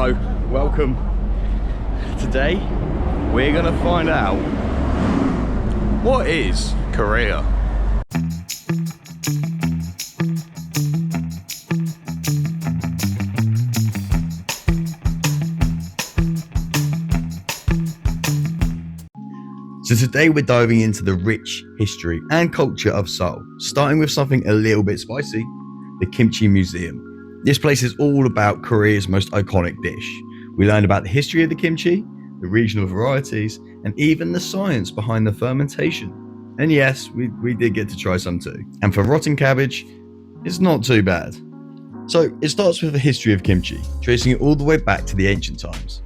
Hello, welcome. Today we're gonna find out what is Korea. So today we're diving into the rich history and culture of Seoul, starting with something a little bit spicy, the Kimchi Museum. This place is all about Korea's most iconic dish. We learned about the history of the kimchi, the regional varieties, and even the science behind the fermentation. And yes, we did get to try some too. And for rotten cabbage, it's not too bad. So it starts with the history of kimchi, tracing it all the way back to the ancient times.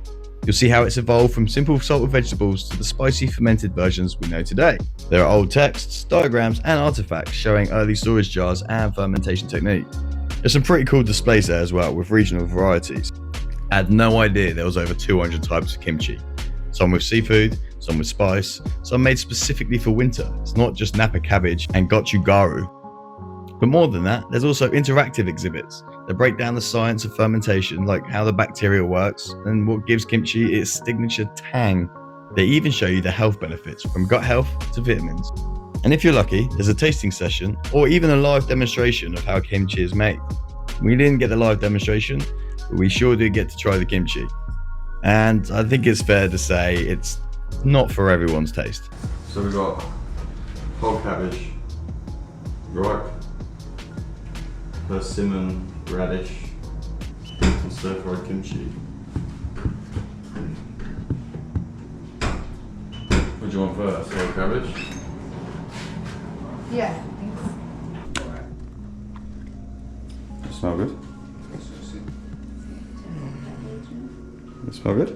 You'll see how it's evolved from simple salted vegetables to the spicy fermented versions we know today. There are old texts, diagrams, and artifacts showing early storage jars and fermentation technique. There's some pretty cool displays there as well with regional varieties. I had no idea there was over 200 types of kimchi. Some with seafood, some with spice, some made specifically for winter. It's not just Napa cabbage and gochugaru. But more than that, there's also interactive exhibits that break down the science of fermentation, like how the bacteria works and what gives kimchi its signature tang. They even show you the health benefits from gut health to vitamins. And if you're lucky, there's a tasting session or even a live demonstration of how kimchi is made. We didn't get the live demonstration, but we sure did get to try the kimchi. And I think it's fair to say it's not for everyone's taste. So we've got whole cabbage, ripe, persimmon, radish, and stir-fried kimchi. What do you want first? Whole cabbage? Yeah, thanks. Does it smell good? Does it smell good?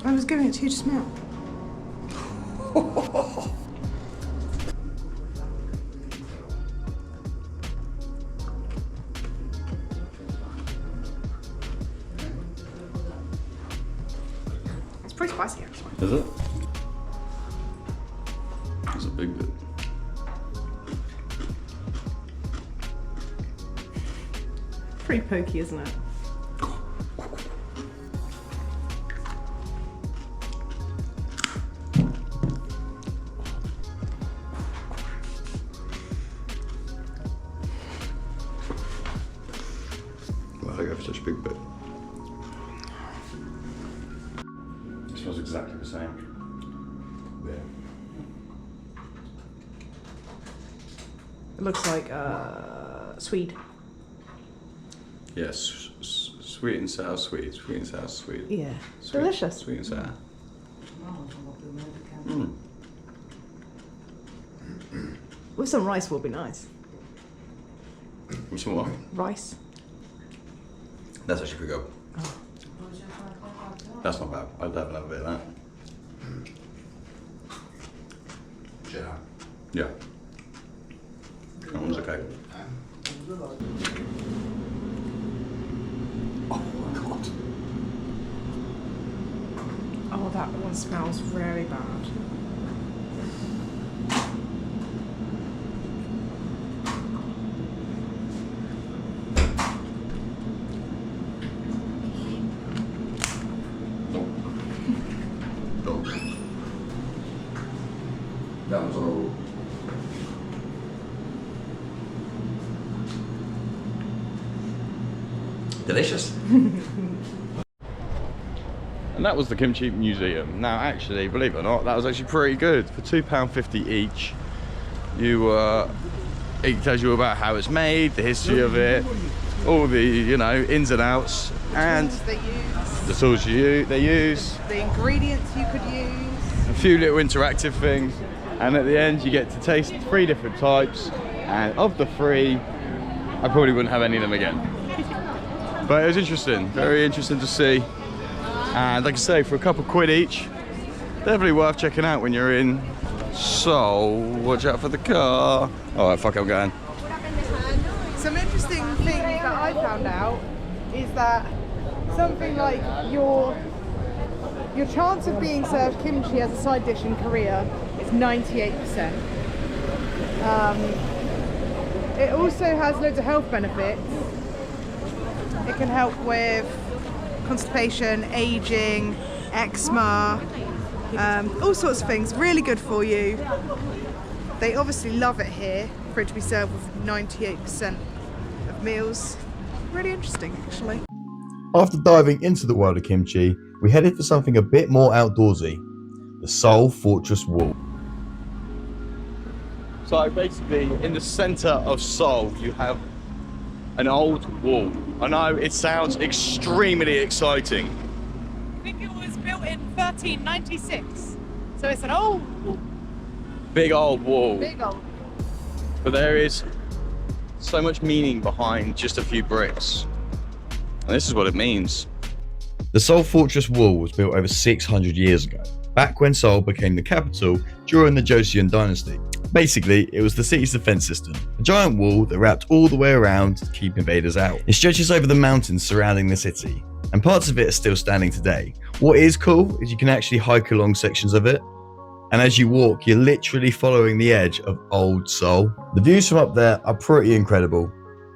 I was giving it to you to smell. It's pretty spicy actually. Is it? It's a big bit. Pretty pokey, isn't it? Why did I go for such a big bit? It smells exactly the same. There. It looks like Swede. Yes, sweet and sour sweet, sweet and sour sweet. Yeah, Sweet, delicious. Sweet and sour. With some rice will be nice. Which one? What? Rice. That's actually pretty good. Oh. That's not bad. I'd have another bit of that. Yeah. That one's okay. Oh my god. Oh, that one smells very bad. That one's horrible. Delicious. And that was the Kimchi Museum. Now actually, believe it or not, that was actually pretty good. For £2.50 each, it tells you about how it's made, the history of it, all the, you know, ins and outs, and the tools they use, the ingredients you could use, a few little interactive things, and at the end you get to taste 3 different types, and of the 3, I probably wouldn't have any of them again. But it was interesting, very interesting to see, and like I say, for a couple quid each, definitely worth checking out when you're in Seoul. Watch out for the car. Alright, fuck it, I'm going. Some interesting things that I found out is that something like your chance of being served kimchi as a side dish in Korea is 98%. It also has loads of health benefits, It can help with constipation, aging, eczema, all sorts of things. Really good for you. They obviously love it here for it to be served with 98% of meals. Really interesting, actually. After diving into the world of kimchi, we headed for something a bit more outdoorsy, the Seoul Fortress Wall. So basically, in the centre of Seoul, you have an old wall. I know it sounds extremely exciting. I think it was built in 1396, so it's an old wall. Big old wall. Big old. But there is so much meaning behind just a few bricks. And this is what it means. The Seoul Fortress Wall was built over 600 years ago, back when Seoul became the capital during the Joseon dynasty. Basically, it was the city's defense system, a giant wall that wrapped all the way around to keep invaders out. It stretches over the mountains surrounding the city, and parts of it are still standing today. What is cool is you can actually hike along sections of it, and as you walk, you're literally following the edge of old Seoul. The views from up there are pretty incredible.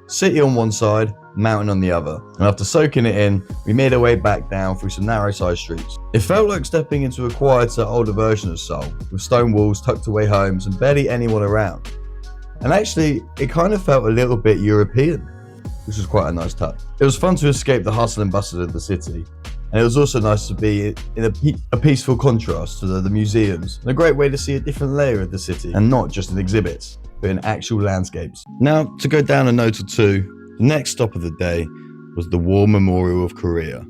City on one side, mountain on the other, and after soaking it in, we made our way back down through some narrow side streets. It felt like stepping into a quieter, older version of Seoul, with stone walls, tucked away homes, and barely anyone around. And actually, it kind of felt a little bit European, which was quite a nice touch. It was fun to escape the hustle and bustle of the city, and it was also nice to be in a peaceful contrast to the museums, and a great way to see a different layer of the city, and not just in exhibits, but in actual landscapes. Now, to go down a note or two, the next stop of the day was the War Memorial of Korea,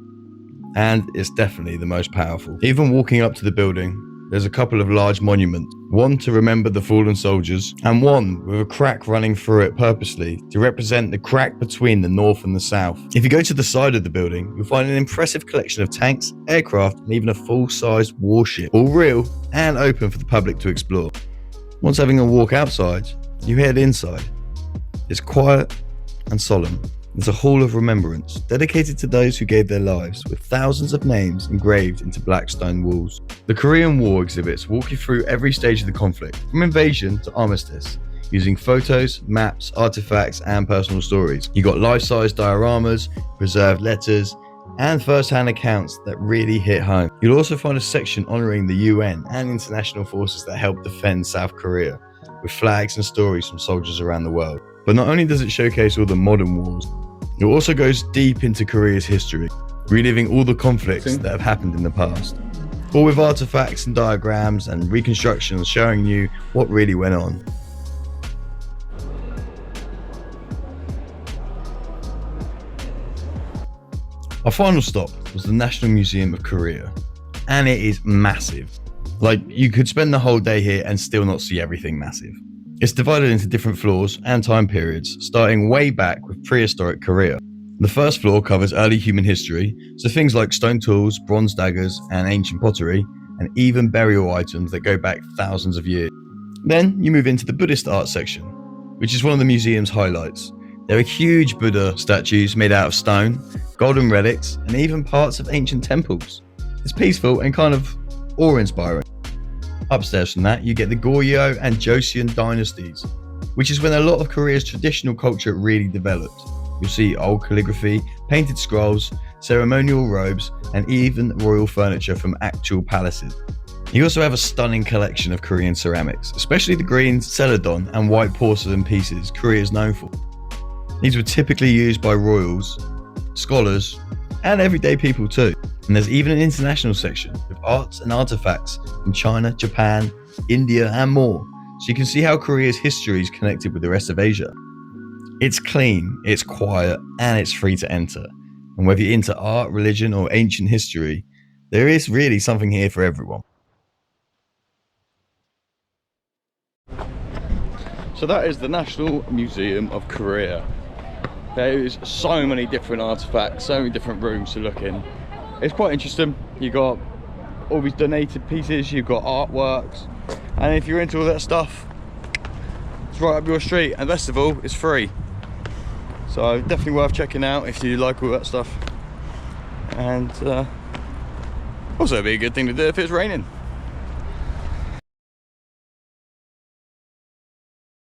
and it's definitely the most powerful. Even walking up to the building, there's a couple of large monuments, one to remember the fallen soldiers, and one with a crack running through it purposely to represent the crack between the north and the south. If you go to the side of the building, you'll find an impressive collection of tanks, aircraft, and even a full-sized warship, all real and open for the public to explore. Once having a walk outside, you head inside. It's quiet and solemn. There's a hall of remembrance dedicated to those who gave their lives, with thousands of names engraved into black stone walls. The Korean War exhibits walk you through every stage of the conflict, from invasion to armistice, using photos, maps, artifacts, and personal stories. You got life-size dioramas, preserved letters, and first-hand accounts that really hit home. You'll also find a section honouring the UN and international forces that helped defend South Korea, with flags and stories from soldiers around the world. But not only does it showcase all the modern wars, it also goes deep into Korea's history, reliving all the conflicts that have happened in the past, all with artifacts and diagrams and reconstructions showing you what really went on. Our final stop was the National Museum of Korea, and it is massive. Like, you could spend the whole day here and still not see everything massive. It's divided into different floors and time periods, starting way back with prehistoric Korea. The first floor covers early human history, so things like stone tools, bronze daggers, and ancient pottery, and even burial items that go back thousands of years. Then you move into the Buddhist art section, which is one of the museum's highlights. There are huge Buddha statues made out of stone, golden relics, and even parts of ancient temples. It's peaceful and kind of awe-inspiring. Upstairs from that, you get the Goryeo and Joseon dynasties, which is when a lot of Korea's traditional culture really developed. You'll see old calligraphy, painted scrolls, ceremonial robes, and even royal furniture from actual palaces. You also have a stunning collection of Korean ceramics, especially the green celadon and white porcelain pieces Korea is known for. These were typically used by royals, scholars, and everyday people too. And there's even an international section with arts and artifacts from China, Japan, India, and more, so you can see how Korea's history is connected with the rest of Asia. It's clean, it's quiet, and it's free to enter. And whether you're into art, religion, or ancient history, there is really something here for everyone. So that is the National Museum of Korea. There is so many different artifacts, so many different rooms to look in. It's quite interesting. You got all these donated pieces, you've got artworks, and if you're into all that stuff, it's right up your street, and best of all, it's free. So definitely worth checking out if you like all that stuff. And also it'd be a good thing to do if it's raining.